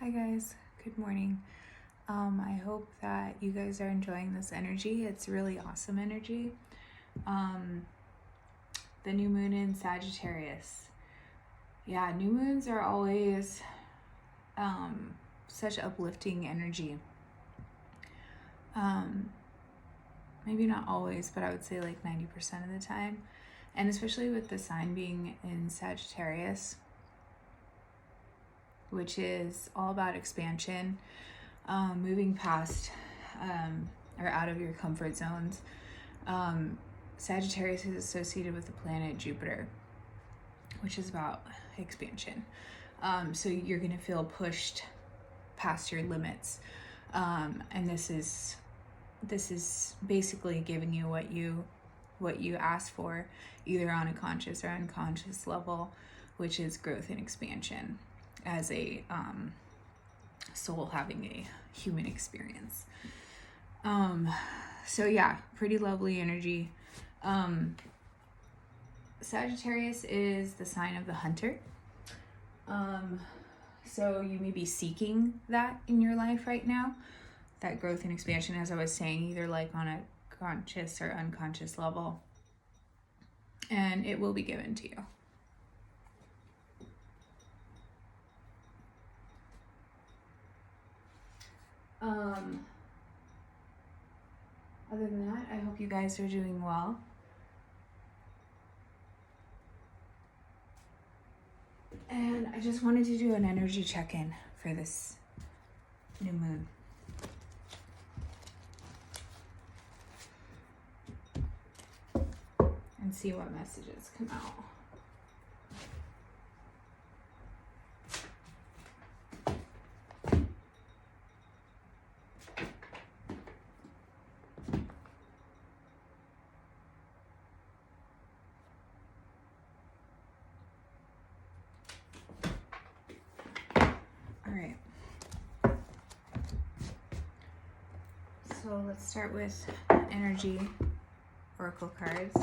Hi guys, good morning. I hope that you guys are enjoying this energy. It's really awesome energy. The new moon in Sagittarius. Yeah, new moons are always such uplifting energy. Maybe not always, but I would say like 90% of the time. And especially with the sign being in Sagittarius, which is all about expansion, moving past or out of your comfort zones. Sagittarius is associated with the planet Jupiter, which is about expansion. So you're going to feel pushed past your limits. And this is basically giving you what you ask for, either on a conscious or unconscious level, which is growth and expansion as a soul having a human experience. So yeah, pretty lovely energy. Sagittarius is the sign of the hunter. So you may be seeking that in your life right now, that growth and expansion, as I was saying, either like on a conscious or unconscious level, and it will be given to you. Other than that, I hope you guys are doing well. And I just wanted to do an energy check-in for this new moon. And see what messages come out. All right. So let's start with energy oracle cards.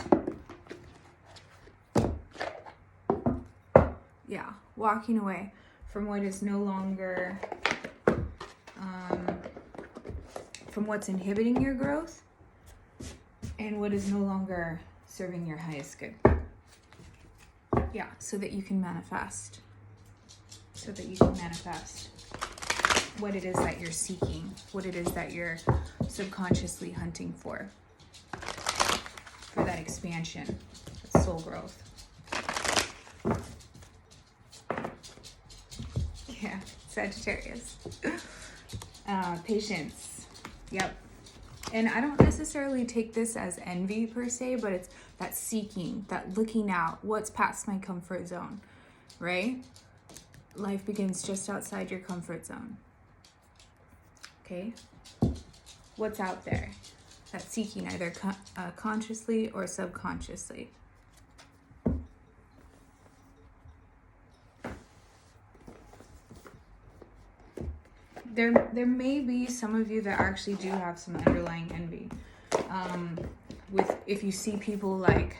Yeah, walking away from what is no longer, from what's inhibiting your growth and what is no longer serving your highest good. Yeah, so that you can manifest. What it is that you're seeking, what it is that you're subconsciously hunting for that expansion, that soul growth. Yeah, Sagittarius. Patience. Yep. And I don't necessarily take this as envy per se, but it's that seeking, that looking out, what's past my comfort zone, right? Life begins just outside your comfort zone. Okay? What's out there? That seeking, either consciously or subconsciously. There may be some of you that actually do have some underlying envy. If you see people like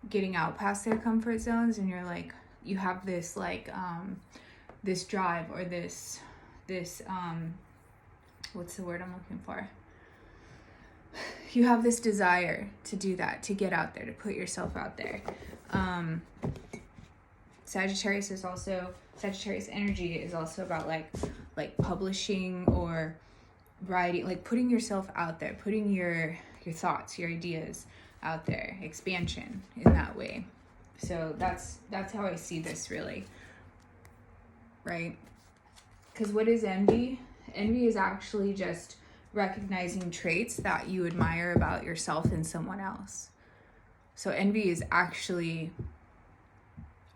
getting out past their comfort zones, and you're like, you have this like this drive or this what's the word I'm looking for? You have this desire to do that, to get out there, to put yourself out there. Sagittarius energy is also about like publishing or writing, like putting yourself out there, putting your thoughts, your ideas out there, expansion in that way. So that's how I see this, really, right? Because what is envy? Envy is actually just recognizing traits that you admire about yourself in someone else. So envy is actually,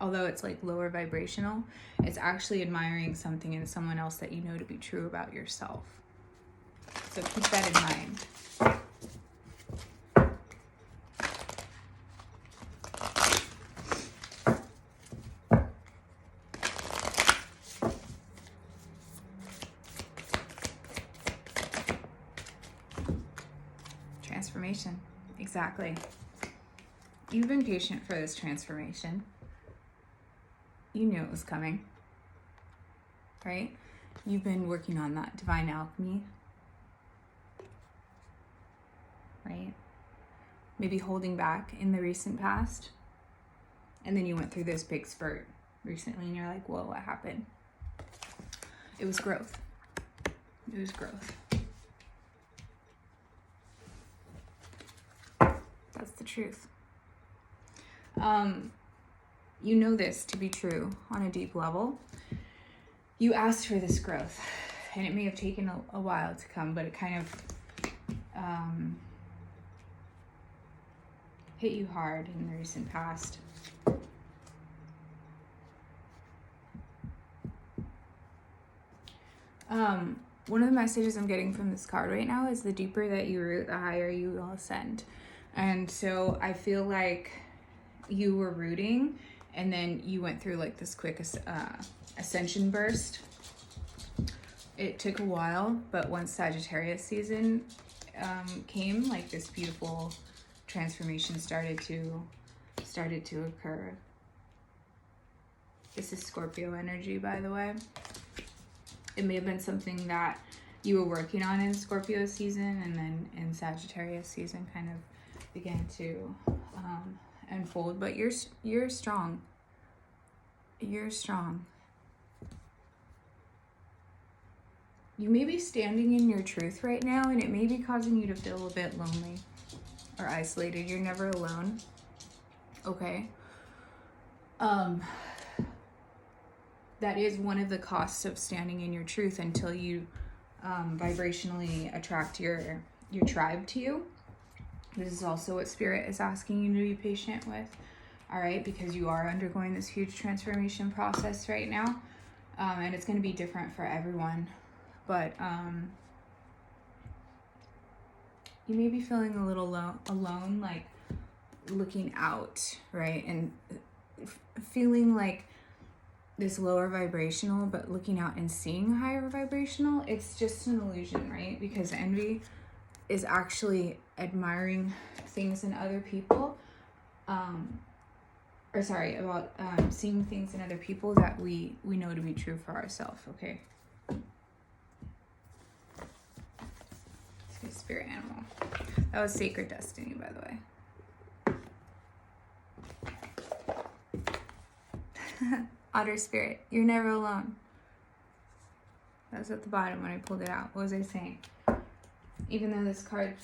although it's like lower vibrational, it's actually admiring something in someone else that you know to be true about yourself. So keep that in mind. Transformation. Exactly. You've been patient for this transformation. You knew it was coming, right? You've been working on that divine alchemy, right? Maybe holding back in the recent past. And then you went through this big spurt recently and you're like, whoa, what happened? It was growth. It was growth. That's the truth. You know this to be true on a deep level. You asked for this growth, and it may have taken a while to come, but it kind of hit you hard in the recent past. One of the messages I'm getting from this card right now is the deeper that you root, the higher you will ascend. And so I feel like you were rooting and then you went through like this quick ascension burst. It took a while, but once Sagittarius season came, like this beautiful transformation started to occur. This is Scorpio energy, by the way. It may have been something that you were working on in Scorpio season, and then in Sagittarius season kind of began to unfold. But you're strong. You're strong. You may be standing in your truth right now, and it may be causing you to feel a bit lonely or isolated. You're never alone. Okay. That is one of the costs of standing in your truth until you vibrationally attract your tribe to you. This is also what Spirit is asking you to be patient with, all right? Because you are undergoing this huge transformation process right now, and it's going to be different for everyone. But you may be feeling a little alone, like looking out, right? And feeling like this lower vibrational, but looking out and seeing higher vibrational. It's just an illusion, right? Because envy is actually admiring things in other people, seeing things in other people that we know to be true for ourselves. Okay. Spirit animal. That was Sacred Destiny, by the way. Otter spirit, you're never alone. That was at the bottom when I pulled it out. What was I saying? Even though this card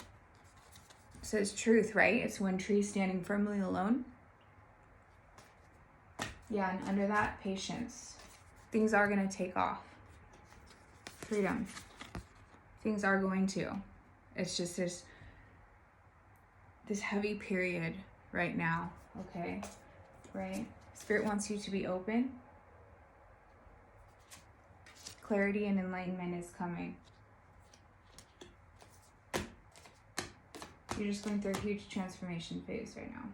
says truth, right? It's one tree standing firmly alone. Yeah, and under that, patience. Things are going to take off. Freedom. Things are going to. It's just this heavy period right now, okay? Right? Spirit wants you to be open. Clarity and enlightenment is coming. You're just going through a huge transformation phase right now.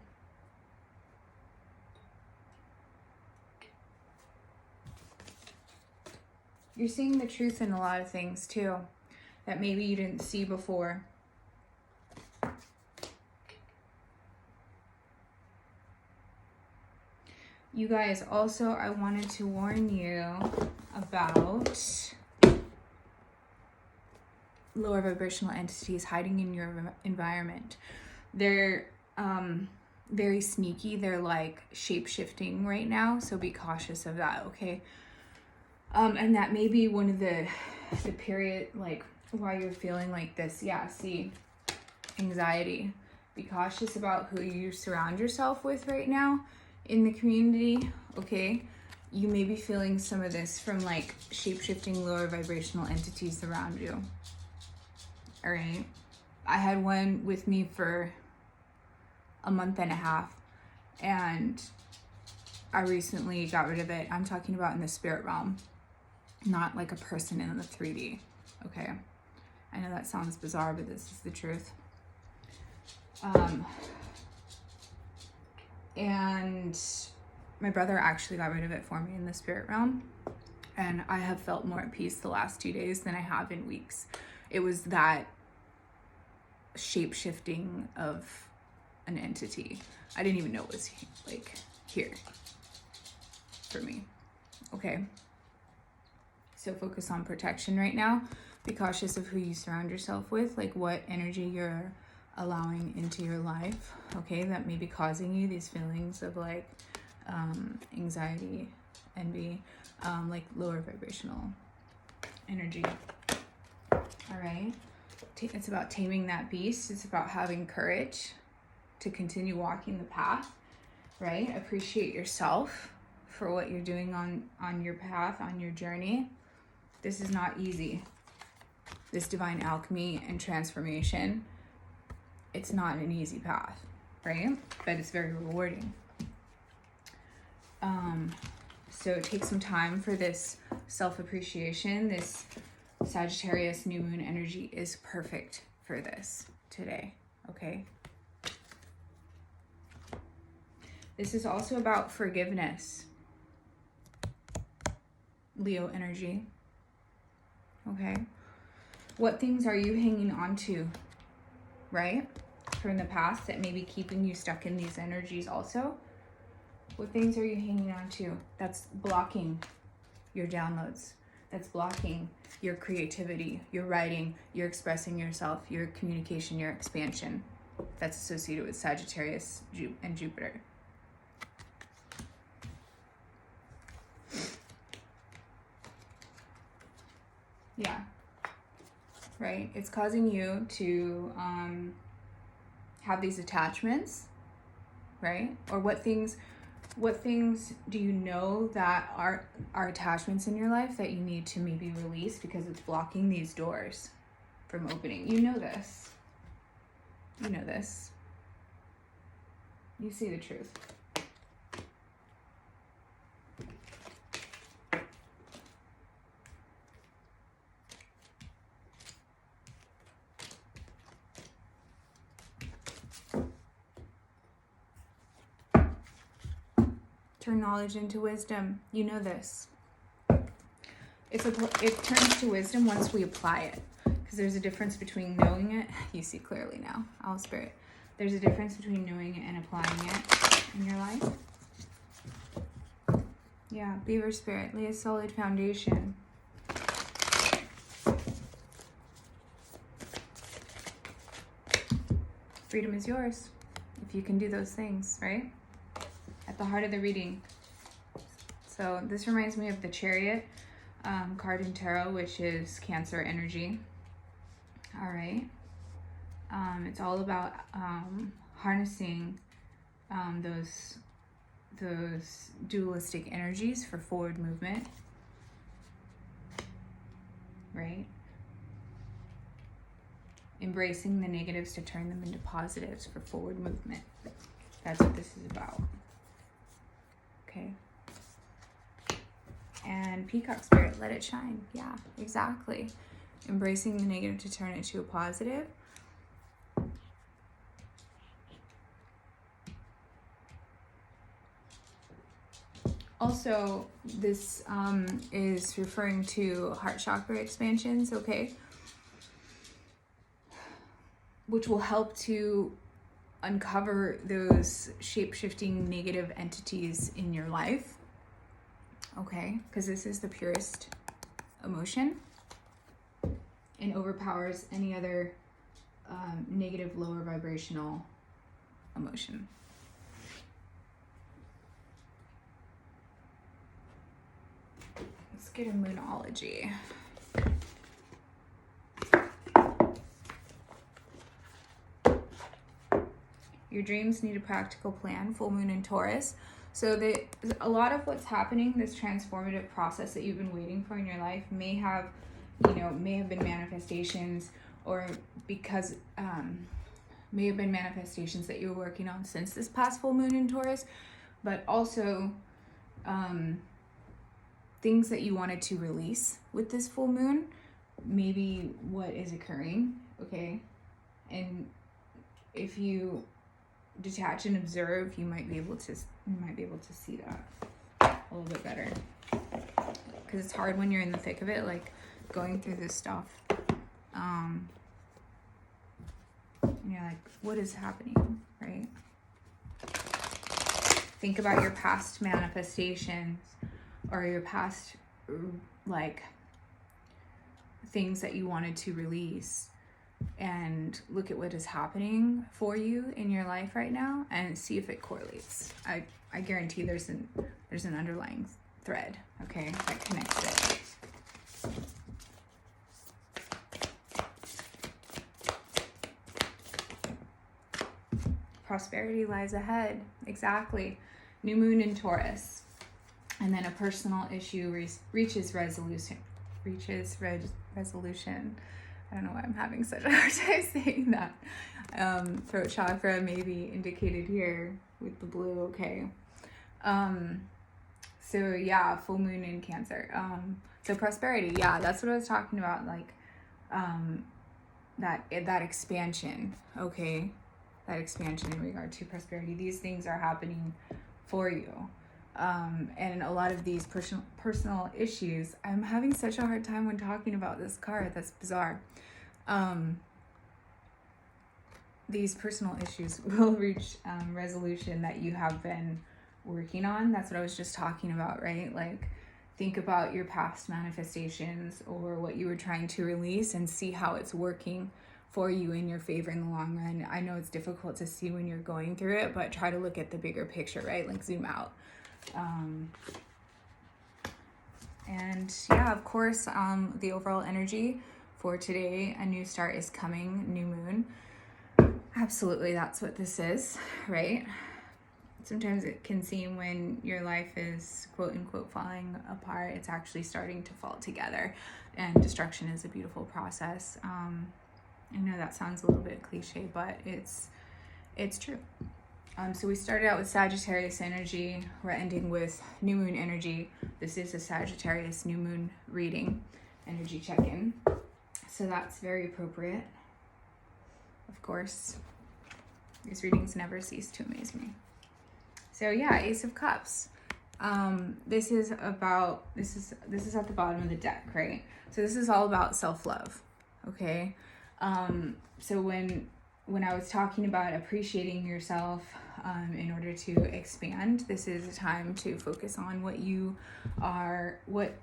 You're seeing the truth in a lot of things too, that maybe you didn't see before. You guys, also, I wanted to warn you about lower vibrational entities hiding in your environment. They're very sneaky. They're like shape-shifting right now, so be cautious of that, okay? And that may be one of the period, like, why you're feeling like this. Yeah, see, anxiety. Be cautious about who you surround yourself with right now in the community, okay? You may be feeling some of this from like shape-shifting lower vibrational entities around you. All right. I had one with me for a month and a half, and I recently got rid of it. I'm talking about in the spirit realm, not like a person in the 3D, okay? I know that sounds bizarre, but this is the truth. And my brother actually got rid of it for me in the spirit realm, and I have felt more at peace the last 2 days than I have in weeks. It was that shape-shifting of an entity. I didn't even know it was like here for me. Okay. So focus on protection right now. Be cautious of who you surround yourself with, like what energy you're allowing into your life, okay, that may be causing you these feelings of like anxiety, envy, like lower vibrational energy. All right, it's about taming that beast. It's about having courage to continue walking the path, right? Appreciate yourself for what you're doing on your path, on your journey. This is not easy. This divine alchemy and transformation, it's not an easy path, right? But it's very rewarding. So take some time for this self-appreciation. This Sagittarius new moon energy is perfect for this today, okay? This is also about forgiveness. Leo energy, okay? What things are you hanging on to, right? From the past that may be keeping you stuck in these energies also? What things are you hanging on to that's blocking your downloads? That's blocking your creativity, your writing, your expressing yourself, your communication, your expansion. That's associated with Sagittarius and Jupiter. Yeah. Right? It's causing you to have these attachments, right? Or what things do you know that are attachments in your life that you need to maybe release because it's blocking these doors from opening? You know this. You know this. You see the truth. Turn knowledge into wisdom. You know this. It turns to wisdom once we apply it. Because there's a difference between knowing it. You see clearly now. All spirit. There's a difference between knowing it and applying it in your life. Yeah, Beaver spirit. Lay a solid foundation. Freedom is yours. If you can do those things, right? At the heart of the reading. So this reminds me of the Chariot card in tarot, which is Cancer energy. All right. It's all about harnessing those dualistic energies for forward movement, right? Embracing the negatives to turn them into positives for forward movement. That's what this is about. Okay. And Peacock spirit, let it shine. Yeah, exactly. Embracing the negative to turn it to a positive. Also, this is referring to heart chakra expansions, okay? Which will help to uncover those shape-shifting negative entities in your life, okay? Because this is the purest emotion and overpowers any other negative, lower vibrational emotion. Let's get a moonology. Your dreams need a practical plan. Full moon in Taurus. So a lot of what's happening, this transformative process that you've been waiting for in your life may have been manifestations, or because may have been manifestations that you were working on since this past full moon in Taurus, but also things that you wanted to release with this full moon, maybe what is occurring, okay? And if you detach and observe, you might be able to see that a little bit better, because it's hard when you're in the thick of it, like going through this stuff, and you're like, what is happening, right? Think about your past manifestations or your past like things that you wanted to release, and look at what is happening for you in your life right now and see if it correlates. I guarantee there's an underlying thread, okay, that connects it. Prosperity lies ahead. Exactly. New moon in Taurus. And then a personal issue reaches resolution. Resolution. I don't know why I'm having such a hard time saying that. Throat chakra may be indicated here with the blue, okay. So yeah, full moon in Cancer. So prosperity, yeah, that's what I was talking about, like that expansion, okay. That expansion in regard to prosperity. These things are happening for you. And a lot of these personal issues, I'm having such a hard time when talking about this card. That's bizarre. These personal issues will reach resolution that you have been working on. That's what I was just talking about, right? Like, think about your past manifestations or what you were trying to release and see how it's working for you in your favor in the long run. I know it's difficult to see when you're going through it, but try to look at the bigger picture, right? Like, zoom out. And yeah, of course, the overall energy for today, a new start is coming, new moon. Absolutely, that's what this is, right? Sometimes it can seem when your life is quote unquote falling apart, it's actually starting to fall together, and destruction is a beautiful process. I know that sounds a little bit cliche, but it's true. So we started out with Sagittarius energy. We're ending with new moon energy. This is a Sagittarius new moon reading, energy check-in. So that's very appropriate. Of course, these readings never cease to amaze me. So yeah, Ace of Cups. This is at the bottom of the deck, right? So this is all about self-love, okay? So when I was talking about appreciating yourself in order to expand, this is a time to focus on what you are, what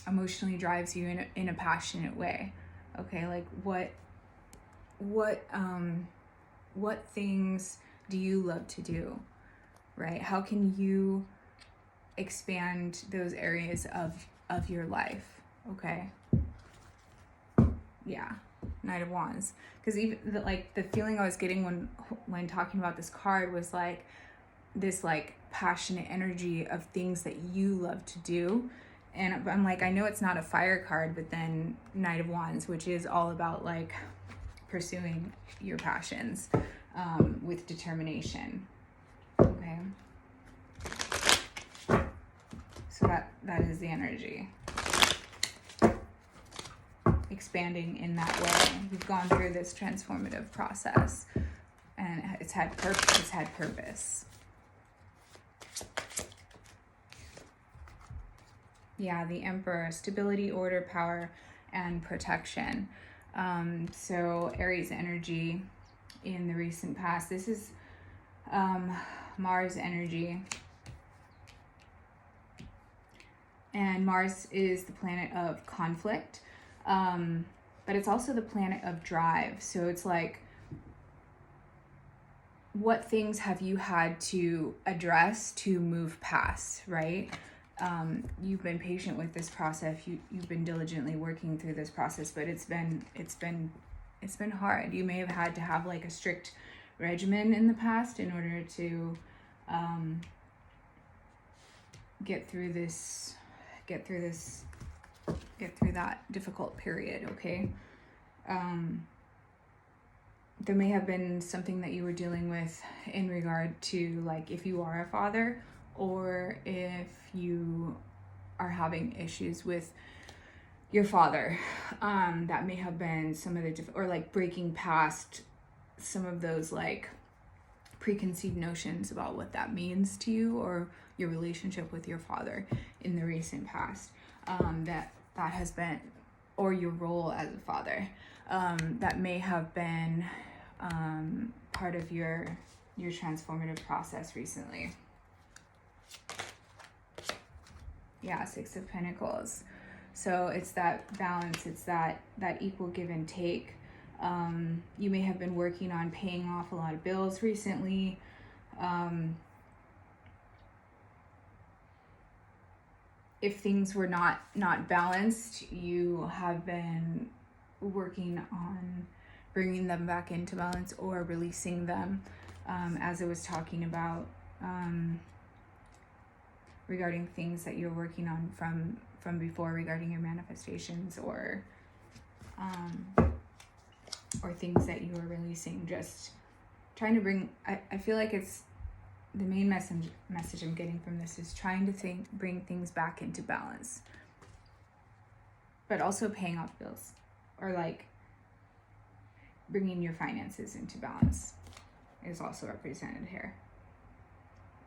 emotionally drives you in a passionate way. Okay, like what things do you love to do, right? How can you expand those areas of your life? Okay. Yeah, Knight of Wands. Because even the feeling I was getting when talking about this card was like this like passionate energy of things that you love to do. And I'm like, I know it's not a fire card, but then Knight of Wands, which is all about like pursuing your passions with determination. Okay. So that is the energy. Expanding in that way. You've gone through this transformative process and it's had purpose. Yeah, the Emperor, stability, order, power, and protection. So Aries energy in the recent past. This is Mars energy. And Mars is the planet of conflict. But it's also the planet of drive. So it's like, what things have you had to address to move past, right? You've been patient with this process. You've been diligently working through this process, but it's been hard. You may have had to have like a strict regimen in the past in order to get through that difficult period, okay? There may have been something that you were dealing with in regard to like if you are a father or if you are having issues with your father. That may have been some of the or like breaking past some of those like preconceived notions about what that means to you or your relationship with your father in the recent past. That has been, or your role as a father, that may have been part of your transformative process recently. Yeah, Six of Pentacles. So it's that balance, it's that equal give and take. You may have been working on paying off a lot of bills recently. If things were not balanced, you have been working on bringing them back into balance or releasing them, as I was talking about, regarding things that you're working on from before, regarding your manifestations or things that you are releasing. Just trying to bring, I feel like it's the main message I'm getting from this is trying to bring things back into balance, but also paying off bills, or like bringing your finances into balance is also represented here.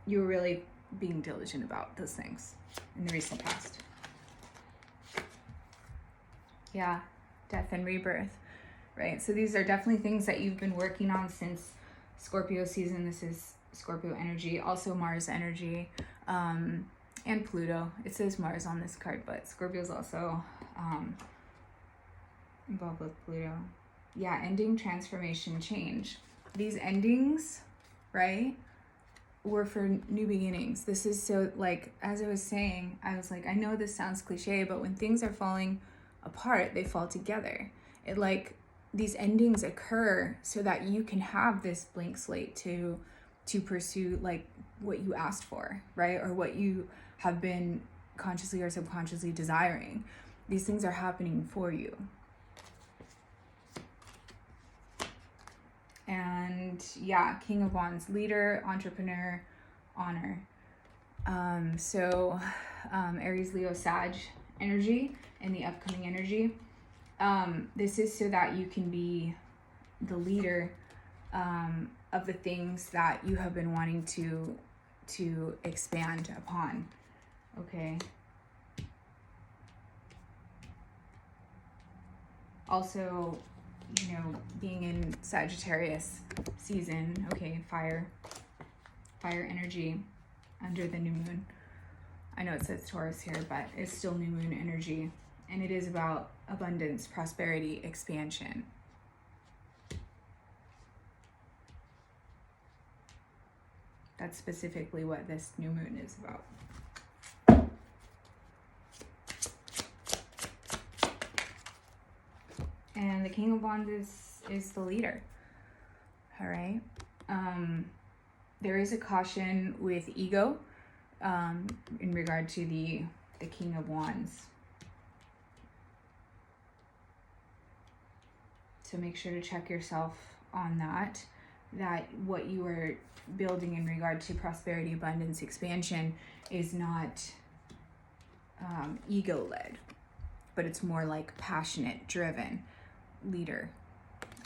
You were really being diligent about those things in the recent past. Yeah, death and rebirth, right? So these are definitely things that you've been working on since Scorpio season. This is Scorpio energy, also Mars energy, and Pluto. It says Mars on this card, but Scorpio's also involved with Pluto. Yeah, ending, transformation, change. These endings, right, were for new beginnings. This is so, like, as I was saying, I was like, I know this sounds cliche, but when things are falling apart, they fall together. It, like, these endings occur so that you can have this blank slate to pursue, like, what you asked for, right? Or what you have been consciously or subconsciously desiring. These things are happening for you. And yeah, King of Wands, leader, entrepreneur, honor. Aries, Leo, Sag energy and the upcoming energy. This is so that you can be the leader of the things that you have been wanting to expand upon. Okay. Also, you know, being in Sagittarius season, okay, fire energy under the new moon. I know it says Taurus here, but it's still new moon energy, and it is about abundance, prosperity, expansion. That's specifically what this new moon is about. And the King of Wands is the leader. All right. There is a caution with ego in regard to the King of Wands. So make sure to check yourself on that what you are building in regard to prosperity, abundance, expansion is not ego-led, but it's more like passionate, driven leader.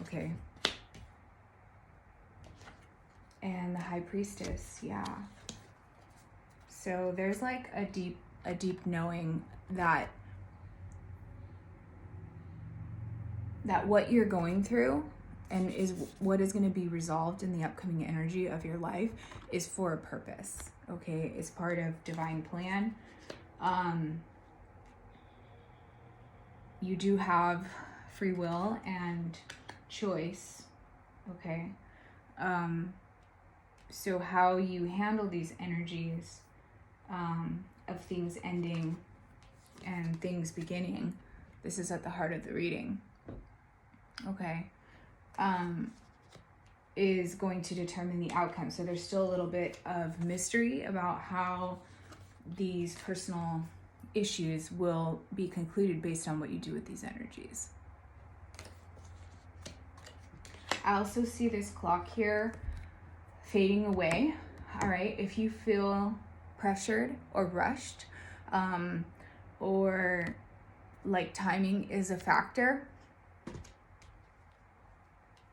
Okay. And the High Priestess, yeah. So there's like a deep knowing that what you're going through and is what is going to be resolved in the upcoming energy of your life is for a purpose. Okay, it's part of divine plan. You do have free will and choice. Okay. So how you handle these energies of things ending and things beginning, this is at the heart of the reading. Okay. Is going to determine the outcome. So there's still a little bit of mystery about how these personal issues will be concluded based on what you do with these energies. I also see this clock here fading away. All right. If you feel pressured or rushed, or like timing is a factor,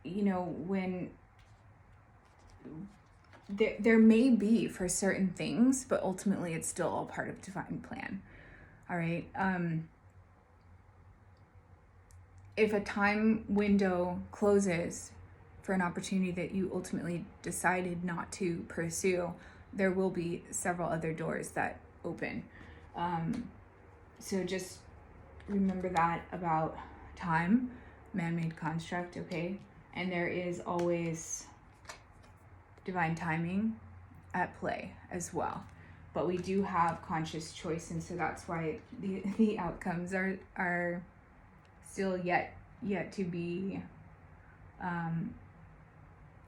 you know, when there may be for certain things, but ultimately it's still all part of divine plan. All right. If a time window closes for an opportunity that you ultimately decided not to pursue, there will be several other doors that open. So just remember that about time, man-made construct, okay? And there is always divine timing at play as well. But we do have conscious choice, and so that's why the outcomes are still yet to be.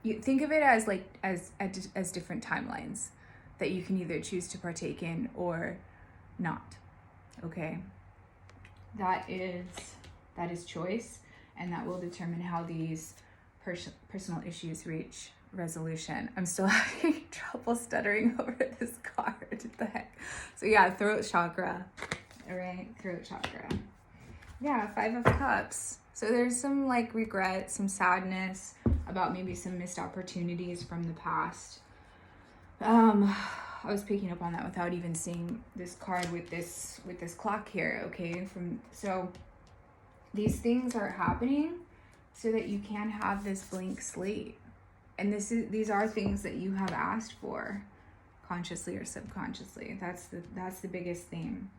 You think of it as like as different timelines that you can either choose to partake in or not. Okay, that is choice, and that will determine how these personal issues reach resolution. I'm still having trouble stuttering over this card. What the heck? So yeah, throat chakra. All right, throat chakra. Yeah, 5 of Cups. So there's some like regret, some sadness about maybe some missed opportunities from the past. I was picking up on that without even seeing this card with this clock here, okay? So these things are happening so that you can have this blank slate. And these are things that you have asked for, consciously or subconsciously. That's the biggest theme.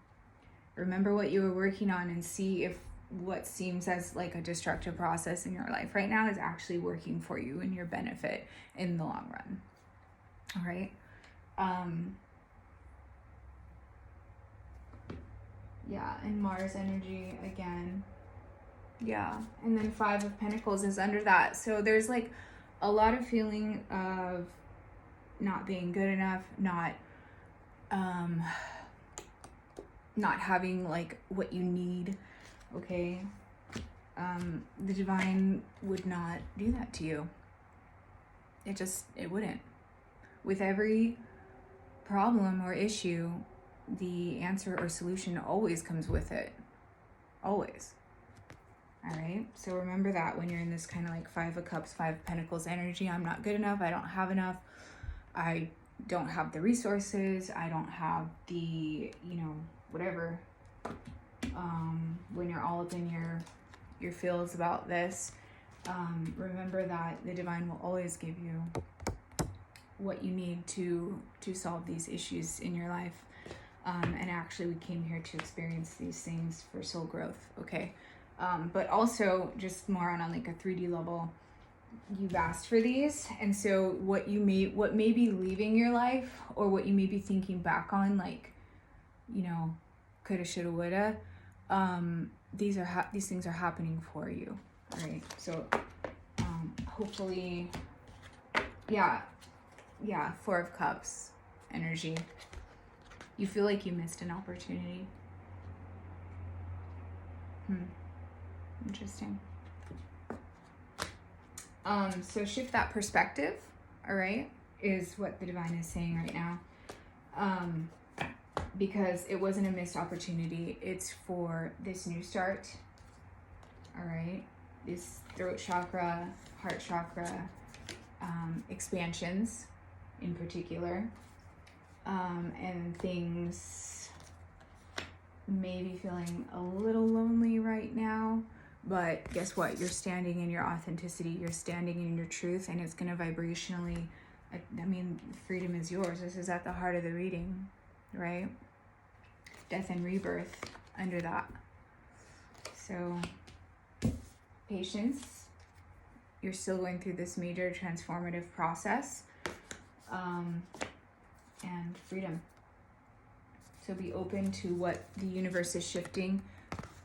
Remember what you were working on and see if what seems as like a destructive process in your life right now is actually working for you in your benefit in the long run. All right. Yeah, and Mars energy again. Yeah, and then 5 of Pentacles is under that. So there's like a lot of feeling of not being good enough, not having like what you need, okay? The divine would not do that to you. It wouldn't. With every problem or issue, the answer or solution always comes with it. Always. All right, so remember that when you're in this kind of like 5 of Cups, 5 of Pentacles energy. I'm not good enough. I don't have enough. I don't have the resources. I don't have the, whatever. When you're all up in your feels about this, remember that the divine will always give you what you need to solve these issues in your life. And actually, we came here to experience these things for soul growth, okay? But also just more on like a 3D level, you've asked for these, and so what may be leaving your life, or what you may be thinking back on, like, coulda, shoulda, woulda, these things are happening for you. All right, so hopefully, yeah, 4 of Cups energy. You feel like you missed an opportunity. Interesting. So shift that perspective, all right, is what the divine is saying right now. Because it wasn't a missed opportunity. It's for this new start, all right? This throat chakra, heart chakra, expansions in particular, and things may be feeling a little lonely right now. But guess what? You're standing in your authenticity. You're standing in your truth, and it's going to vibrationally, freedom is yours. This is at the heart of the reading, right? Death and rebirth under that. So, patience. You're still going through this major transformative process. And freedom. So be open to what the universe is shifting.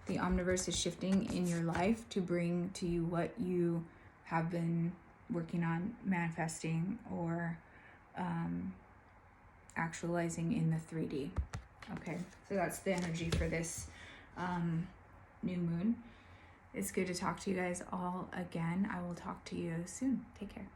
The omniverse is shifting in your life to bring to you what you have been working on manifesting or actualizing in the 3D. Okay, so that's the energy for this new moon. It's good to talk to you guys all again. I will talk to you soon. Take care.